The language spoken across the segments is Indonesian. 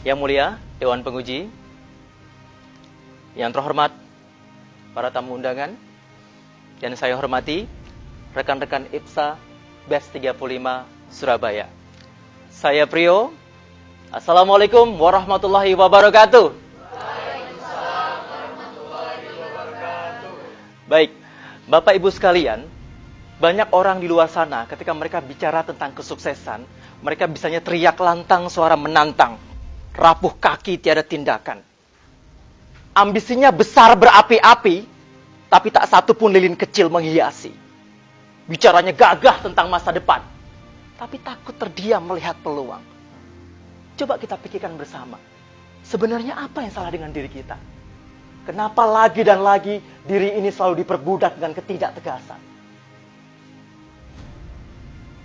Yang mulia, Dewan Penguji, yang terhormat, para tamu undangan, dan saya hormati rekan-rekan IPSA Batch 35 Surabaya. Saya Prio. Assalamualaikum warahmatullahi wabarakatuh. Waalaikumsalam warahmatullahi wabarakatuh. Baik, Bapak Ibu sekalian, banyak orang di luar sana ketika mereka bicara tentang kesuksesan, mereka bisanya teriak lantang suara menantang, rapuh kaki tiada tindakan. Ambisinya besar berapi-api, tapi tak satu pun lilin kecil menghiasi. Bicaranya gagah tentang masa depan, tapi takut terdiam melihat peluang. Coba kita pikirkan bersama, sebenarnya apa yang salah dengan diri kita? Kenapa lagi dan lagi diri ini selalu diperbudak dengan ketidaktegasan?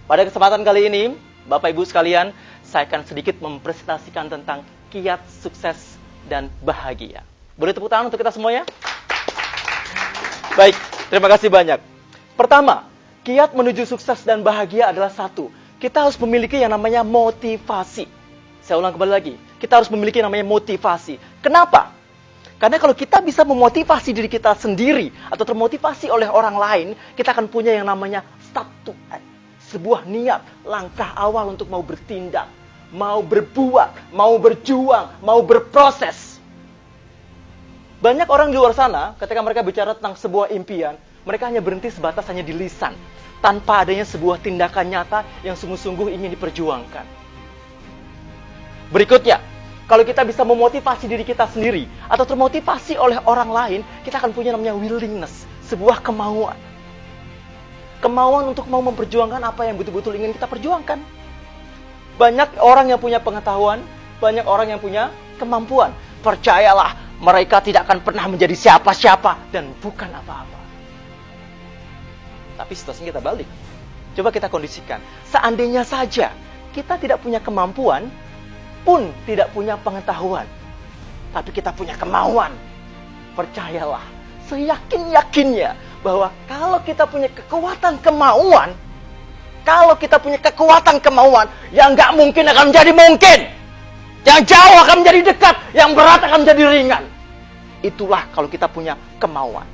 Pada kesempatan kali ini, Bapak Ibu sekalian, saya akan sedikit mempresentasikan tentang kiat sukses dan bahagia. Boleh tepuk tangan untuk kita semuanya? Baik, terima kasih banyak. Pertama, kiat menuju sukses dan bahagia adalah satu. Kita harus memiliki yang namanya motivasi. Saya ulang kembali lagi. Kita harus memiliki yang namanya motivasi. Kenapa? Karena kalau kita bisa memotivasi diri kita sendiri atau termotivasi oleh orang lain, kita akan punya yang namanya start to act. Sebuah niat, langkah awal untuk mau bertindak, mau berbuat, mau berjuang, mau berproses. Banyak orang di luar sana, ketika mereka bicara tentang sebuah impian, mereka hanya berhenti sebatas hanya di lisan, tanpa adanya sebuah tindakan nyata yang sungguh-sungguh ingin diperjuangkan. Berikutnya, kalau kita bisa memotivasi diri kita sendiri, atau termotivasi oleh orang lain, kita akan punya namanya willingness, sebuah kemauan. Kemauan untuk mau memperjuangkan apa yang betul-betul ingin kita perjuangkan. Banyak orang yang punya pengetahuan, banyak orang yang punya kemampuan. Percayalah, mereka tidak akan pernah menjadi siapa-siapa dan bukan apa-apa. Tapi situasinya kita balik. Coba kita kondisikan. Seandainya saja kita tidak punya kemampuan, pun tidak punya pengetahuan, tapi kita punya kemauan. Percayalah, seyakin-yakinnya bahwa kalau kita punya kekuatan kemauan, yang nggak mungkin akan menjadi mungkin, yang jauh akan menjadi dekat, yang berat akan menjadi ringan. Itulah kalau kita punya kemauan.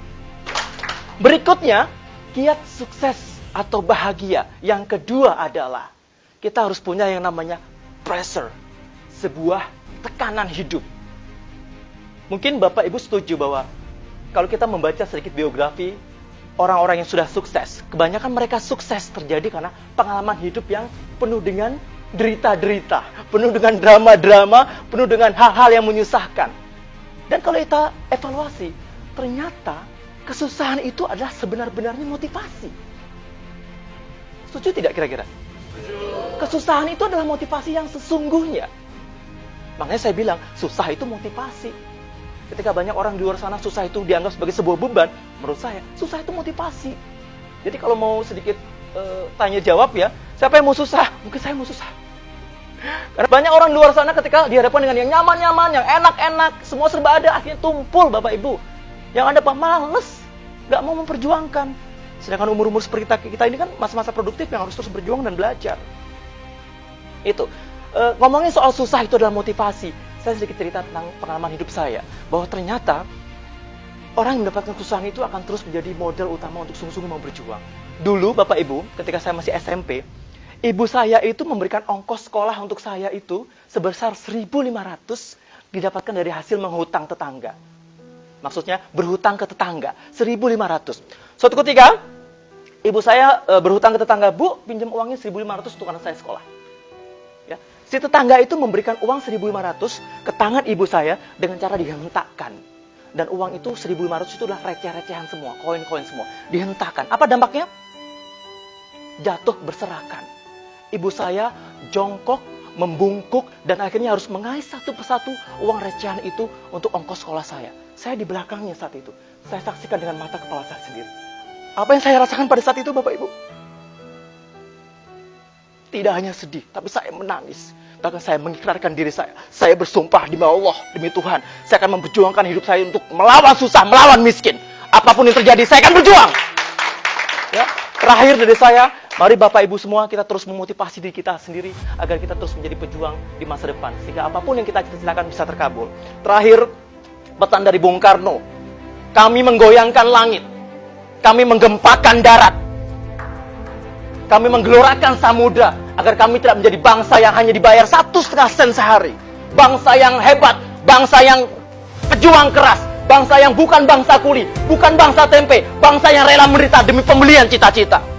Berikutnya, kiat sukses atau bahagia. Yang kedua adalah kita harus punya yang namanya pressure, sebuah tekanan hidup. Mungkin Bapak Ibu setuju bahwa kalau kita membaca sedikit biografi orang-orang yang sudah sukses, kebanyakan mereka sukses terjadi karena pengalaman hidup yang penuh dengan derita-derita, penuh dengan drama-drama, penuh dengan hal-hal yang menyusahkan. Dan kalau kita evaluasi, ternyata kesusahan itu adalah sebenar-benarnya motivasi. Setuju tidak kira-kira? Kesusahan itu adalah motivasi yang sesungguhnya. Makanya saya bilang, susah itu motivasi. Ketika banyak orang di luar sana susah itu dianggap sebagai sebuah beban, menurut saya, susah itu motivasi. Jadi kalau mau sedikit tanya jawab ya, siapa yang mau susah? Mungkin saya mau susah. Karena banyak orang di luar sana ketika dihadapkan dengan yang nyaman-nyaman, yang enak-enak, semua serba ada, akhirnya tumpul Bapak Ibu. Yang ada apa? Males, nggak mau memperjuangkan. Sedangkan umur-umur seperti kita ini kan masa-masa produktif yang harus terus berjuang dan belajar. Itu. Ngomongin soal susah itu adalah motivasi. Saya sedikit cerita tentang pengalaman hidup saya, bahwa ternyata orang yang mendapatkan kesusahan itu akan terus menjadi model utama untuk sungguh-sungguh mau berjuang. Dulu Bapak Ibu, ketika saya masih SMP, ibu saya itu memberikan ongkos sekolah untuk saya itu sebesar 1.500 didapatkan dari hasil menghutang tetangga. Maksudnya berhutang ke tetangga, 1.500. Suatu ketika, ibu saya berhutang ke tetangga, Bu, pinjam uangnya 1.500 untuk anak saya sekolah. Ya. Si tetangga itu memberikan uang 1.500 ke tangan ibu saya dengan cara dihentakkan. Dan uang itu 1.500 itu adalah receh-recehan semua, koin-koin semua. Dihentakkan. Apa dampaknya? Jatuh berserakan. Ibu saya jongkok, membungkuk, dan akhirnya harus mengais satu persatu uang recehan itu untuk ongkos sekolah saya. Saya di belakangnya saat itu. Saya saksikan dengan mata kepala saya sendiri. Apa yang saya rasakan pada saat itu, Bapak Ibu? Tidak hanya sedih, tapi saya menangis. Bahkan saya mengikrarkan diri saya. Saya bersumpah demi Allah, demi Tuhan. Saya akan memperjuangkan hidup saya untuk melawan susah, melawan miskin. Apapun yang terjadi, saya akan berjuang. Ya. Terakhir dari saya Mari Bapak Ibu semua kita terus memotivasi diri kita sendiri agar kita terus menjadi pejuang di masa depan. Sehingga apapun yang kita cita-citakan bisa terkabul. Terakhir, pesan dari Bung Karno. Kami menggoyangkan langit. Kami menggempakan darat. Kami menggelorakan samudra agar kami tidak menjadi bangsa yang hanya dibayar 1,5 sen sehari. Bangsa yang hebat, bangsa yang pejuang keras, bangsa yang bukan bangsa kuli, bukan bangsa tempe, bangsa yang rela menderita demi pembelian cita-cita.